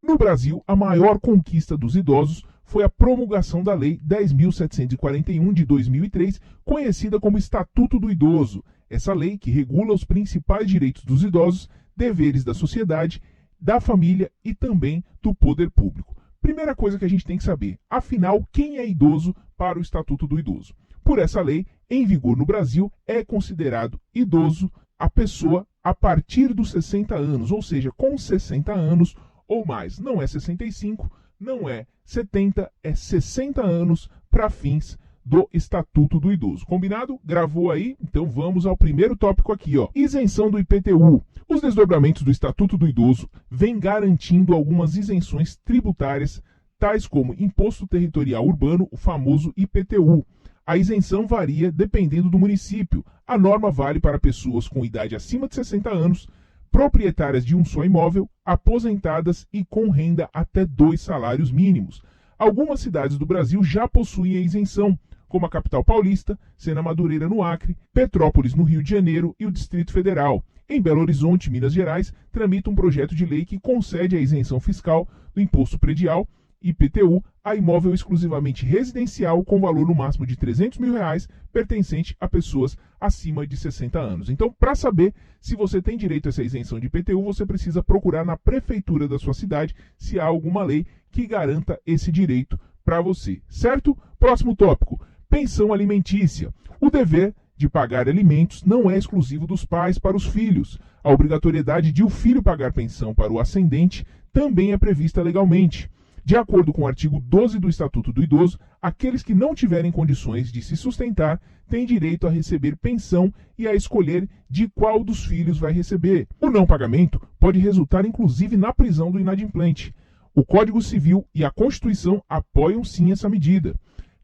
No Brasil, a maior conquista dos idosos foi a promulgação da Lei 10.741 de 2003, conhecida como Estatuto do Idoso. Essa lei que regula os principais direitos dos idosos, deveres da sociedade, da família e também do poder público. Primeira coisa que a gente tem que saber, afinal, quem é idoso para o Estatuto do Idoso? Por essa lei, em vigor no Brasil, é considerado idoso a pessoa a partir dos 60 anos, ou seja, com 60 anos ou mais. Não é 65, não é 70, é 60 anos para fins do Estatuto do Idoso. Combinado? Gravou aí? Então vamos ao primeiro tópico aqui, ó. Isenção do IPTU. Os desdobramentos do Estatuto do Idoso vêm garantindo algumas isenções tributárias, tais como Imposto Territorial Urbano, o famoso IPTU. A isenção varia dependendo do município. A norma vale para pessoas com idade acima de 60 anos, proprietárias de um só imóvel, aposentadas e com renda até 2 salários mínimos. Algumas cidades do Brasil já possuem a isenção, como a capital paulista, Sena Madureira no Acre, Petrópolis no Rio de Janeiro e o Distrito Federal. Em Belo Horizonte, Minas Gerais, tramita um projeto de lei que concede a isenção fiscal do imposto predial, IPTU, a imóvel exclusivamente residencial com valor no máximo de R$300 mil, pertencente a pessoas acima de 60 anos. Então, para saber se você tem direito a essa isenção de IPTU, você precisa procurar na prefeitura da sua cidade se há alguma lei que garanta esse direito para você, certo? Próximo tópico, pensão alimentícia. O dever de pagar alimentos não é exclusivo dos pais para os filhos. A obrigatoriedade de o filho pagar pensão para o ascendente também é prevista legalmente. De acordo com o artigo 12 do Estatuto do Idoso, aqueles que não tiverem condições de se sustentar têm direito a receber pensão e a escolher de qual dos filhos vai receber. O não pagamento pode resultar inclusive na prisão do inadimplente. O Código Civil e a Constituição apoiam sim essa medida.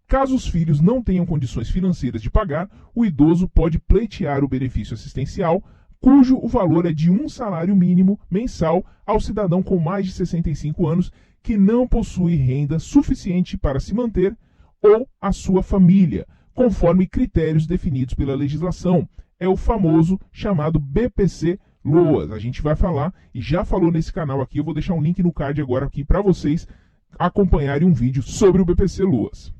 Caso os filhos não tenham condições financeiras de pagar, o idoso pode pleitear o benefício assistencial, cujo o valor é de um salário mínimo mensal ao cidadão com mais de 65 anos que não possui renda suficiente para se manter ou a sua família, conforme critérios definidos pela legislação. É o famoso chamado BPC-Loas. A gente vai falar e já falou nesse canal aqui, eu vou deixar um link no card agora aqui para vocês acompanharem um vídeo sobre o BPC-Loas.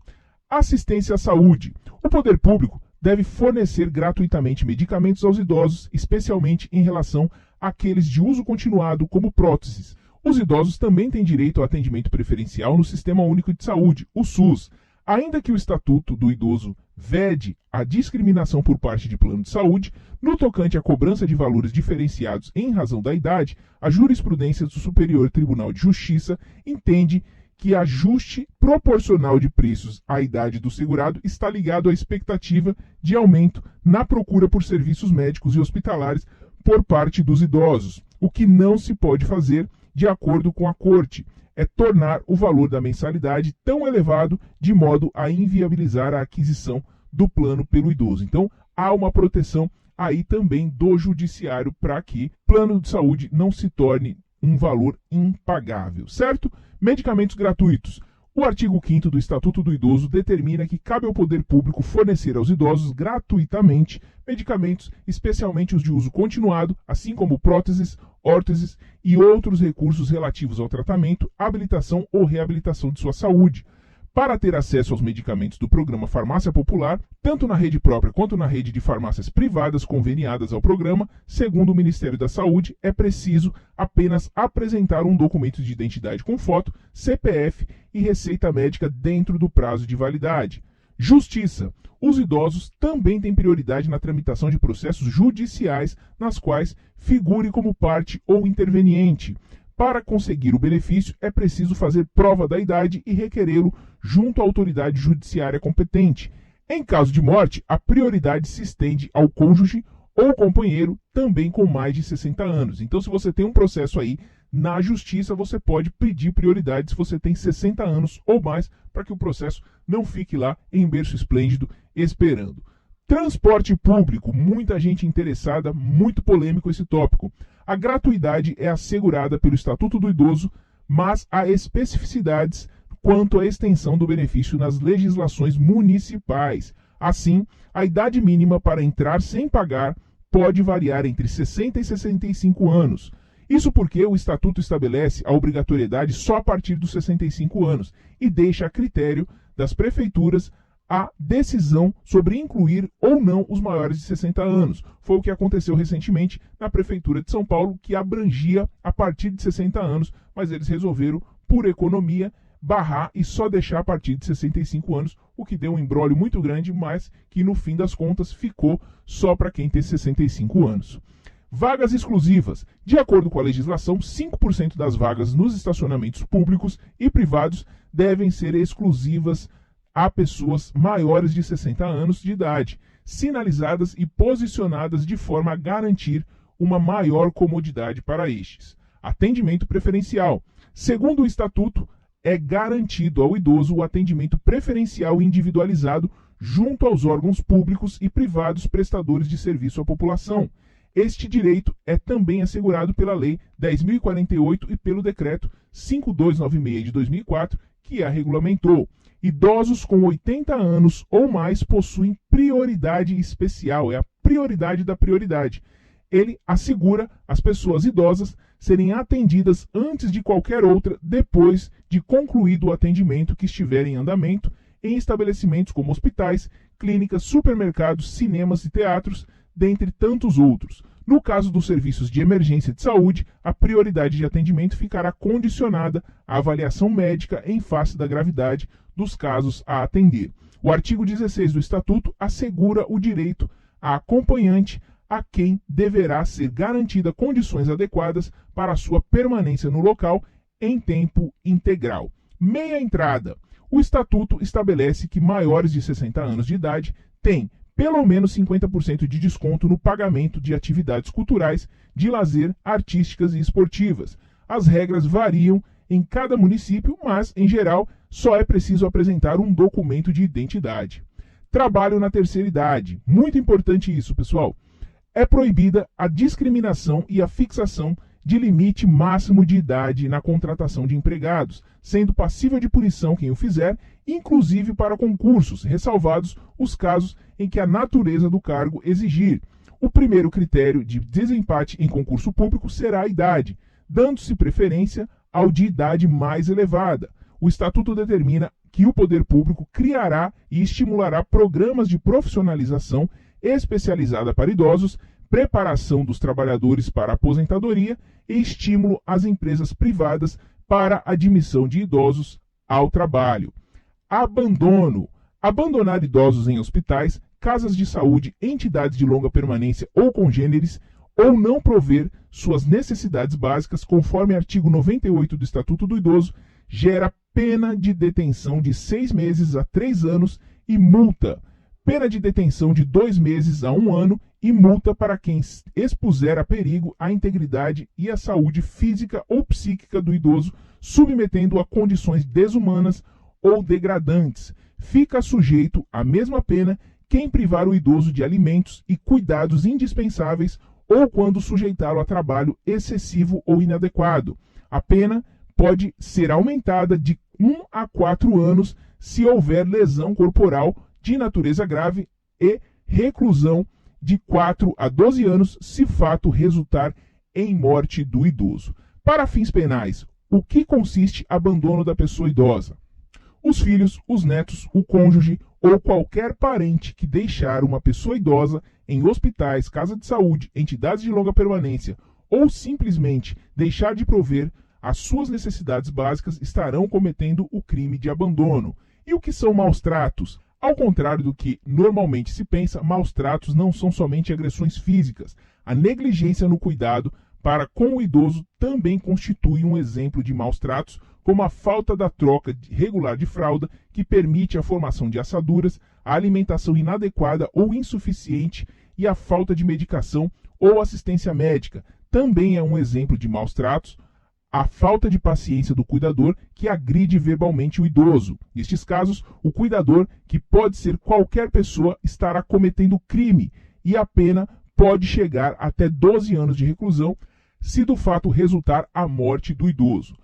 Assistência à saúde. O poder público deve fornecer gratuitamente medicamentos aos idosos, especialmente em relação àqueles de uso continuado, como próteses. Os idosos também têm direito ao atendimento preferencial no Sistema Único de Saúde, o SUS. Ainda que o Estatuto do Idoso vede a discriminação por parte de plano de saúde, no tocante à cobrança de valores diferenciados em razão da idade, a jurisprudência do Superior Tribunal de Justiça entende que ajuste proporcional de preços à idade do segurado está ligado à expectativa de aumento na procura por serviços médicos e hospitalares por parte dos idosos. O que não se pode fazer, de acordo com a Corte, é tornar o valor da mensalidade tão elevado de modo a inviabilizar a aquisição do plano pelo idoso. Então, há uma proteção aí também do judiciário para que plano de saúde não se torne um valor impagável, certo? Medicamentos gratuitos. O artigo 5º do Estatuto do Idoso determina que cabe ao poder público fornecer aos idosos gratuitamente medicamentos, especialmente os de uso continuado, assim como próteses, órteses e outros recursos relativos ao tratamento, habilitação ou reabilitação de sua saúde. Para ter acesso aos medicamentos do programa Farmácia Popular, tanto na rede própria quanto na rede de farmácias privadas conveniadas ao programa, segundo o Ministério da Saúde, é preciso apenas apresentar um documento de identidade com foto, CPF e receita médica dentro do prazo de validade. Justiça. Os idosos também têm prioridade na tramitação de processos judiciais, nas quais figure como parte ou interveniente. Para conseguir o benefício, é preciso fazer prova da idade e requerê-lo junto à autoridade judiciária competente. Em caso de morte, a prioridade se estende ao cônjuge ou companheiro também com mais de 60 anos. Então, se você tem um processo aí na justiça, você pode pedir prioridade se você tem 60 anos ou mais, para que o processo não fique lá em berço esplêndido esperando. Transporte público, muita gente interessada, muito polêmico esse tópico. A gratuidade é assegurada pelo Estatuto do Idoso, mas há especificidades quanto à extensão do benefício nas legislações municipais. Assim, a idade mínima para entrar sem pagar pode variar entre 60 e 65 anos. Isso porque o Estatuto estabelece a obrigatoriedade só a partir dos 65 anos e deixa a critério das prefeituras a decisão sobre incluir ou não os maiores de 60 anos. Foi o que aconteceu recentemente na Prefeitura de São Paulo, que abrangia a partir de 60 anos, mas eles resolveram, por economia, barrar e só deixar a partir de 65 anos, o que deu um imbróglio muito grande, mas que no fim das contas ficou só para quem tem 65 anos. Vagas exclusivas. De acordo com a legislação, 5% das vagas nos estacionamentos públicos e privados devem ser exclusivas a pessoas maiores de 60 anos de idade, sinalizadas e posicionadas de forma a garantir uma maior comodidade para estes. Atendimento preferencial. Segundo o Estatuto, é garantido ao idoso o atendimento preferencial e individualizado junto aos órgãos públicos e privados prestadores de serviço à população. Este direito é também assegurado pela Lei 10.048 e pelo Decreto 5296 de 2004, que a regulamentou. Idosos com 80 anos ou mais possuem prioridade especial, é a prioridade da prioridade. Ele assegura as pessoas idosas serem atendidas antes de qualquer outra, depois de concluído o atendimento que estiver em andamento, em estabelecimentos como hospitais, clínicas, supermercados, cinemas e teatros, dentre tantos outros. No caso dos serviços de emergência de saúde, a prioridade de atendimento ficará condicionada à avaliação médica em face da gravidade dos casos a atender. O artigo 16 do Estatuto assegura o direito a acompanhante a quem deverá ser garantida condições adequadas para a sua permanência no local em tempo integral. Meia entrada. O Estatuto estabelece que maiores de 60 anos de idade têm pelo menos 50% de desconto no pagamento de atividades culturais, de lazer, artísticas e esportivas. As regras variam em cada município, mas, em geral, só é preciso apresentar um documento de identidade. Trabalho na terceira idade. Muito importante isso, pessoal. É proibida a discriminação e a fixação de limite máximo de idade na contratação de empregados, sendo passível de punição quem o fizer, inclusive para concursos, ressalvados os casos em que a natureza do cargo exigir. O primeiro critério de desempate em concurso público será a idade, dando-se preferência ao de idade mais elevada. O Estatuto determina que o poder público criará e estimulará programas de profissionalização especializada para idosos, preparação dos trabalhadores para a aposentadoria e estímulo às empresas privadas para a admissão de idosos ao trabalho. Abandono. Abandonar idosos em hospitais, casas de saúde, entidades de longa permanência ou congêneres, ou não prover suas necessidades básicas, conforme artigo 98 do Estatuto do Idoso, gera pena de detenção de 6 meses a 3 anos e multa. Pena de detenção de 2 meses a 1 ano e multa para quem expuser a perigo a integridade e a saúde física ou psíquica do idoso, submetendo-o a condições desumanas ou degradantes. Fica sujeito à mesma pena quem privar o idoso de alimentos e cuidados indispensáveis ou quando sujeitá-lo a trabalho excessivo ou inadequado. A pena pode ser aumentada de 1 a 4 anos se houver lesão corporal de natureza grave e reclusão de 4 a 12 anos se fato resultar em morte do idoso. Para fins penais, o que consiste abandono da pessoa idosa? Os filhos, os netos, o cônjuge ou qualquer parente que deixar uma pessoa idosa em hospitais, casa de saúde, entidades de longa permanência ou simplesmente deixar de prover as suas necessidades básicas estarão cometendo o crime de abandono. E o que são maus tratos? Ao contrário do que normalmente se pensa, maus tratos não são somente agressões físicas. A negligência no cuidado para com o idoso também constitui um exemplo de maus tratos, como a falta da troca regular de fralda, que permite a formação de assaduras, a alimentação inadequada ou insuficiente e a falta de medicação ou assistência médica. Também é um exemplo de maus tratos a falta de paciência do cuidador que agride verbalmente o idoso. Nestes casos, o cuidador, que pode ser qualquer pessoa, estará cometendo crime e a pena pode chegar até 12 anos de reclusão se do fato resultar a morte do idoso.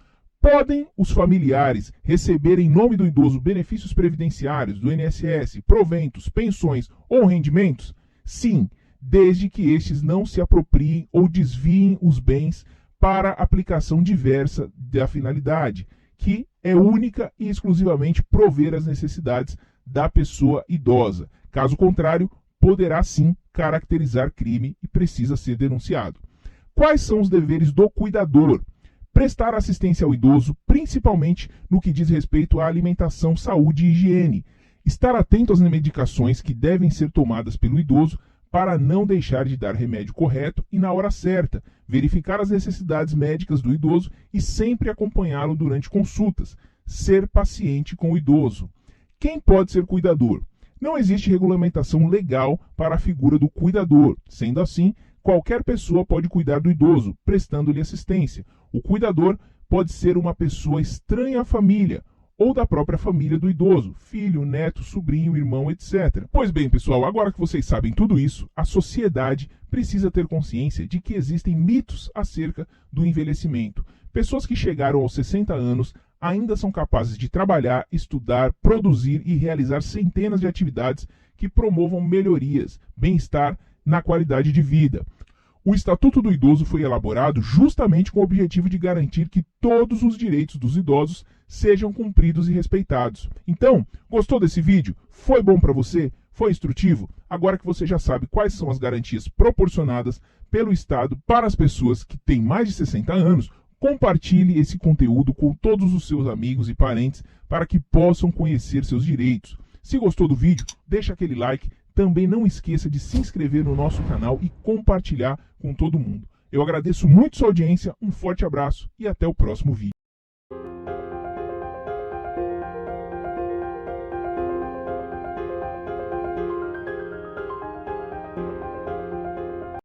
Podem os familiares receber em nome do idoso benefícios previdenciários do INSS, proventos, pensões ou rendimentos? Sim, desde que estes não se apropriem ou desviem os bens para aplicação diversa da finalidade, que é única e exclusivamente prover as necessidades da pessoa idosa. Caso contrário, poderá sim caracterizar crime e precisa ser denunciado. Quais são os deveres do cuidador? Prestar assistência ao idoso, principalmente no que diz respeito à alimentação, saúde e higiene. Estar atento às medicações que devem ser tomadas pelo idoso para não deixar de dar remédio correto e na hora certa, verificar as necessidades médicas do idoso e sempre acompanhá-lo durante consultas. Ser paciente com o idoso. Quem pode ser cuidador? Não existe regulamentação legal para a figura do cuidador. Sendo assim, qualquer pessoa pode cuidar do idoso, prestando-lhe assistência. O cuidador pode ser uma pessoa estranha à família ou da própria família do idoso, filho, neto, sobrinho, irmão, etc. Pois bem, pessoal, agora que vocês sabem tudo isso, a sociedade precisa ter consciência de que existem mitos acerca do envelhecimento. Pessoas que chegaram aos 60 anos ainda são capazes de trabalhar, estudar, produzir e realizar centenas de atividades que promovam melhorias, bem-estar na qualidade de vida. O Estatuto do Idoso foi elaborado justamente com o objetivo de garantir que todos os direitos dos idosos sejam cumpridos e respeitados. Então, gostou desse vídeo? Foi bom para você? Foi instrutivo? Agora que você já sabe quais são as garantias proporcionadas pelo Estado para as pessoas que têm mais de 60 anos, compartilhe esse conteúdo com todos os seus amigos e parentes para que possam conhecer seus direitos. Se gostou do vídeo, deixa aquele like. Também não esqueça de se inscrever no nosso canal e compartilhar com todo mundo. Eu agradeço muito sua audiência, um forte abraço e até o próximo vídeo.